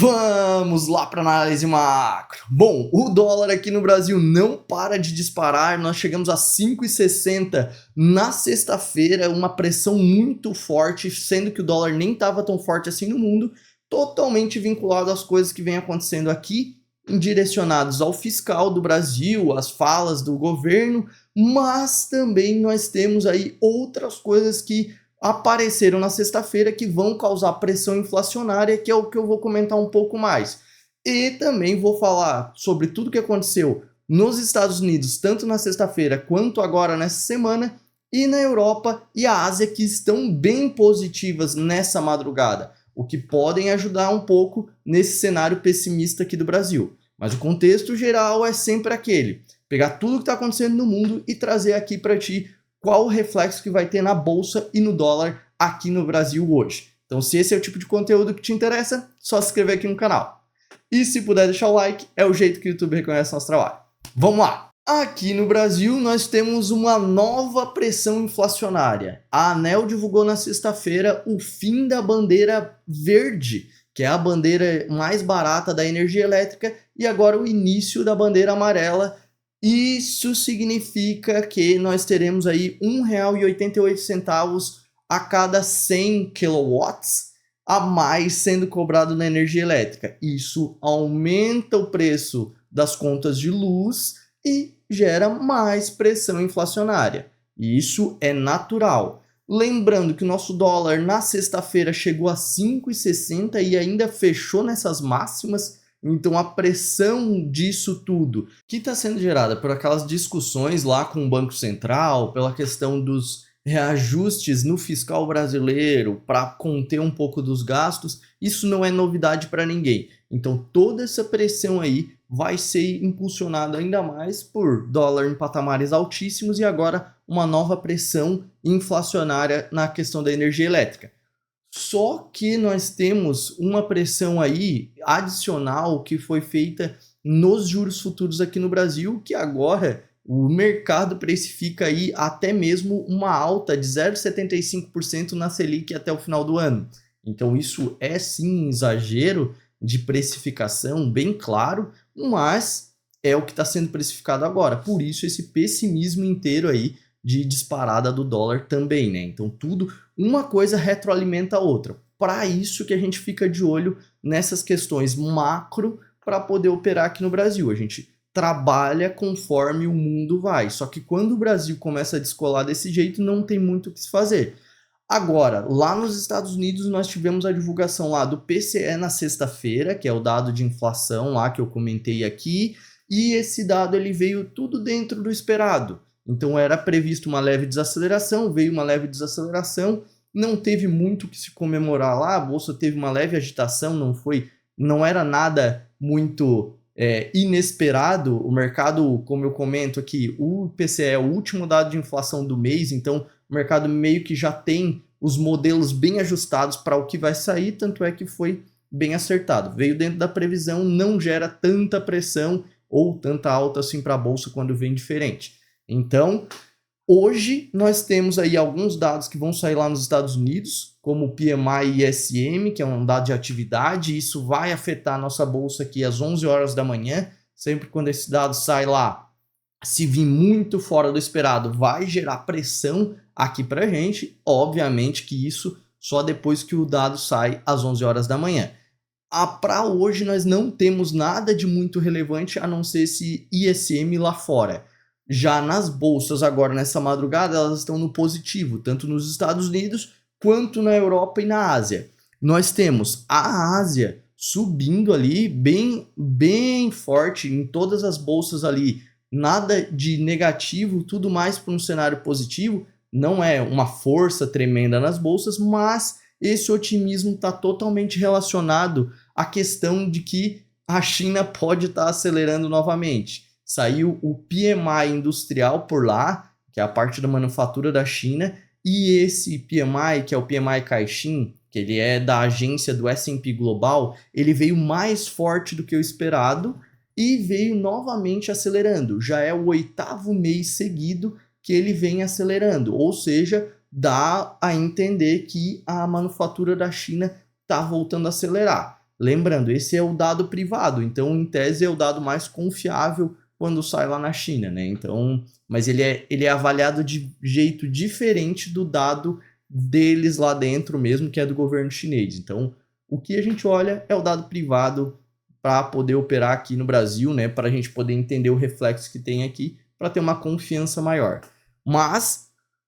Vamos lá para análise macro. Bom, o dólar aqui no Brasil não para de disparar, nós chegamos a 5,60 na sexta-feira, uma pressão muito forte, sendo que o dólar nem estava tão forte assim no mundo, totalmente vinculado às coisas que vem acontecendo aqui, direcionados ao fiscal do Brasil, às falas do governo, mas também nós temos aí outras coisas que apareceram na sexta-feira que vão causar pressão inflacionária, que é o que eu vou comentar um pouco mais. E também vou falar sobre tudo que aconteceu nos Estados Unidos, tanto na sexta-feira quanto agora nessa semana, e na Europa e a Ásia, que estão bem positivas nessa madrugada, o que podem ajudar um pouco nesse cenário pessimista aqui do Brasil. Mas o contexto geral é sempre aquele: pegar tudo que está acontecendo no mundo e trazer aqui para ti qual o reflexo que vai ter na bolsa e no dólar aqui no Brasil hoje. Então, se esse é o tipo de conteúdo que te interessa, só se inscrever aqui no canal. E se puder deixar o like, é o jeito que o YouTube reconhece nosso trabalho. Vamos lá! Aqui no Brasil, nós temos uma nova pressão inflacionária. A ANEEL divulgou na sexta-feira o fim da bandeira verde, que é a bandeira mais barata da energia elétrica, e agora o início da bandeira amarela. Isso significa que nós teremos aí R$ 1,88 a cada 100 kW a mais sendo cobrado na energia elétrica. Isso aumenta o preço das contas de luz e gera mais pressão inflacionária. Isso é natural. Lembrando que o nosso dólar na sexta-feira chegou a 5,60 e ainda fechou nessas máximas. Então a pressão disso tudo, que está sendo gerada por aquelas discussões lá com o Banco Central, pela questão dos reajustes no fiscal brasileiro para conter um pouco dos gastos, isso não é novidade para ninguém. Então toda essa pressão aí vai ser impulsionada ainda mais por dólar em patamares altíssimos e agora uma nova pressão inflacionária na questão da energia elétrica. Só que nós temos uma pressão aí adicional que foi feita nos juros futuros aqui no Brasil, que agora o mercado precifica aí até mesmo uma alta de 0,75% na Selic até o final do ano. Então isso é sim um exagero de precificação, bem claro, mas é o que está sendo precificado agora. Por isso esse pessimismo inteiro aí de disparada do dólar também, né? Então tudo, uma coisa retroalimenta a outra. Para isso que a gente fica de olho nessas questões macro para poder operar aqui no Brasil. A gente trabalha conforme o mundo vai. Só que quando o Brasil começa a descolar desse jeito, não tem muito o que se fazer. Agora, lá nos Estados Unidos, nós tivemos a divulgação lá do PCE na sexta-feira, que é o dado de inflação lá que eu comentei aqui, e esse dado ele veio tudo dentro do esperado. Então era previsto uma leve desaceleração, veio uma leve desaceleração, não teve muito o que se comemorar lá, a bolsa teve uma leve agitação, não era nada muito inesperado. O mercado, como eu comento aqui, o PCE é o último dado de inflação do mês, então o mercado meio que já tem os modelos bem ajustados para o que vai sair, tanto é que foi bem acertado. Veio dentro da previsão, não gera tanta pressão ou tanta alta assim para a bolsa quando vem diferente. Então, hoje nós temos aí alguns dados que vão sair lá nos Estados Unidos, como o PMI ISM, que é um dado de atividade, e isso vai afetar a nossa bolsa aqui às 11 horas da manhã. Sempre quando esse dado sai lá, se vir muito fora do esperado, vai gerar pressão aqui pra gente. Obviamente que isso só depois que o dado sai às 11 horas da manhã. Para hoje nós não temos nada de muito relevante a não ser esse ISM lá fora. Já nas bolsas agora nessa madrugada, elas estão no positivo, tanto nos Estados Unidos quanto na Europa e na Ásia. Nós temos a Ásia subindo ali bem forte em todas as bolsas ali, nada de negativo, tudo mais para um cenário positivo. Não é uma força tremenda nas bolsas, mas esse otimismo está totalmente relacionado à questão de que a China pode estar acelerando novamente. Saiu o PMI industrial por lá, que é a parte da manufatura da China, e esse PMI, que é o PMI Caixin, que ele é da agência do S&P Global, ele veio mais forte do que o esperado e veio novamente acelerando. Já é o 8º mês seguido que ele vem acelerando, ou seja, dá a entender que a manufatura da China está voltando a acelerar. Lembrando, esse é o dado privado, então em tese é o dado mais confiável quando sai lá na China, né? Então, mas ele é avaliado de jeito diferente do dado deles lá dentro mesmo, que é do governo chinês. Então, o que a gente olha é o dado privado para poder operar aqui no Brasil, né? Para a gente poder entender o reflexo que tem aqui, para ter uma confiança maior. Mas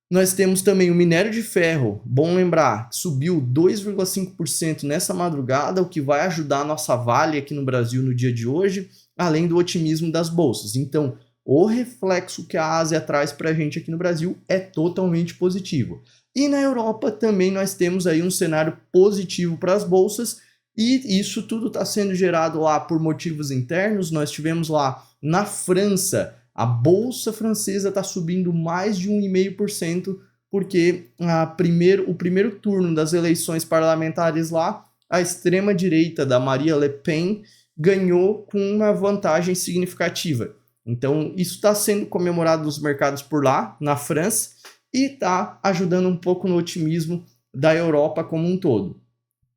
nós temos também o minério de ferro, bom lembrar, subiu 2,5% nessa madrugada, o que vai ajudar a nossa Vale aqui no Brasil no dia de hoje, além do otimismo das bolsas. Então, o reflexo que a Ásia traz para a gente aqui no Brasil é totalmente positivo. E na Europa também nós temos aí um cenário positivo para as bolsas, e isso tudo está sendo gerado lá por motivos internos. Nós tivemos lá na França, a bolsa francesa está subindo mais de 1,5%, porque o primeiro turno das eleições parlamentares lá, a extrema-direita da Marine Le Pen ganhou com uma vantagem significativa. Então, isso está sendo comemorado nos mercados por lá, na França, e está ajudando um pouco no otimismo da Europa como um todo.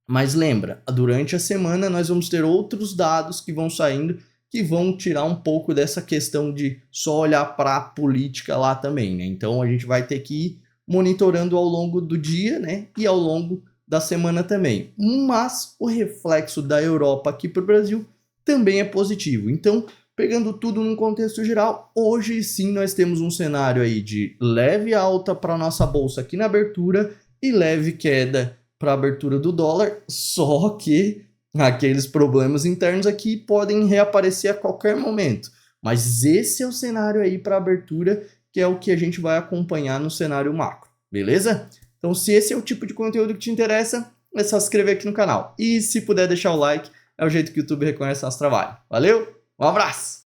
Mas lembra, durante a semana nós vamos ter outros dados que vão saindo, que vão tirar um pouco dessa questão de só olhar para a política lá também, né? Então a gente vai ter que ir monitorando ao longo do dia, né? E ao longo da semana também. Mas o reflexo da Europa aqui para o Brasil também é positivo. Então, pegando tudo num contexto geral, hoje sim nós temos um cenário aí de leve alta para a nossa bolsa aqui na abertura e leve queda para a abertura do dólar, só que aqueles problemas internos aqui podem reaparecer a qualquer momento. Mas esse é o cenário aí para abertura, que é o que a gente vai acompanhar no cenário macro, beleza? Então, se esse é o tipo de conteúdo que te interessa, é só se inscrever aqui no canal. E se puder deixar o like, é o jeito que o YouTube reconhece nosso trabalho. Valeu, um abraço!